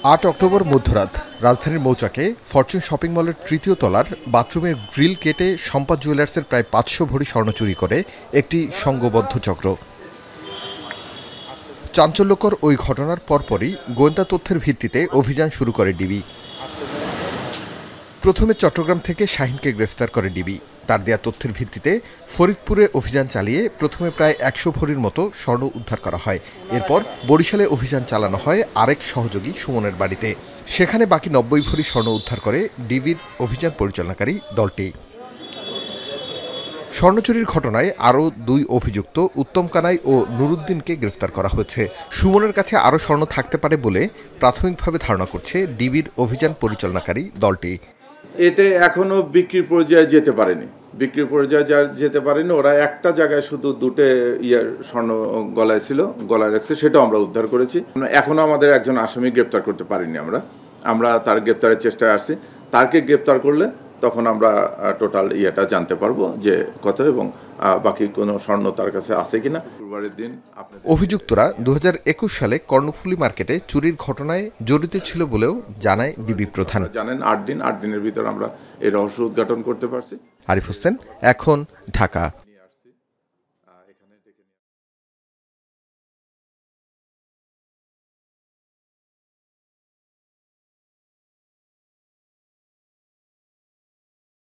8 October মধ্যরাত রাজধানীর মৌচাকে ফরচুন শপিং মলের তৃতীয় তলার বাথরুমের গ্রিল কেটে সম্পদ জুয়েলার্সের প্রায় 500 ভরি স্বর্ণ চুরি করে একটি সংঘবদ্ধ চক্র। চাঞ্চল্যকর ওই ঘটনার পরপরই গোয়েন্দা তথ্যের ভিত্তিতে অভিযান শুরু করে ডিবি। প্রথমে চট্টগ্রাম থেকে শাহিনকে গ্রেফতার করে ডিবি। তার দেয়া তথ্যের ভিত্তিতে ফরিদপুরে অভিযান চালিয়ে প্রথমে প্রায় 100 ভরির মতো স্বর্ণ উদ্ধার করা হয়। এরপর বরিশালে অভিযান চালানো হয় আরেক সহযোগী সুমনের বাড়িতে। সেখানে বাকি 90 ভরি স্বর্ণ উদ্ধার করে ডিবির অভিযান পরিচালনাকারী দলটি। স্বর্ণ চুরির ঘটনায় আরও 2 অভিযুক্ত উত্তম কানাই ও নুরুদ্দিনকে গ্রেফতার করা হয়েছে। সুমনের কাছে আরও স্বর্ণ থাকতে পারে বলে প্রাথমিকভাবে ধারণা করছে ডিবির অভিযান পরিচালনাকারী দলটি। এটা এখনো বিক্রির পর্যায়ে যেতে পারেনি। ওরা একটা জায়গায় শুধু দুটো স্বর্ণ গলায় ছিল, গলায় রাখছে, সেটাও আমরা উদ্ধার করেছি। এখনো আমাদের একজন আসামি গ্রেপ্তার করতে পারিনি। আমরা তার গ্রেপ্তারের চেষ্টায় আসছি। তাকে গ্রেপ্তার করলে তখন আমরা টোটাল জানতে পারবো যে কত এবং বাকি কোনো স্বর্ণ তার কাছে আছে কিনা। শুক্রবারের দিন অভিযুক্তরা 2021 সালে কর্ণফুলী মার্কেটে চুরির ঘটনায় জড়িত ছিল বলেও জানায় ডিবি প্রধান। জানেন 8 দিনের ভিতর আমরা এই রহস্য উদ্ঘাটন করতে পারছি। আরিফ হোসেন, এখন, ঢাকা।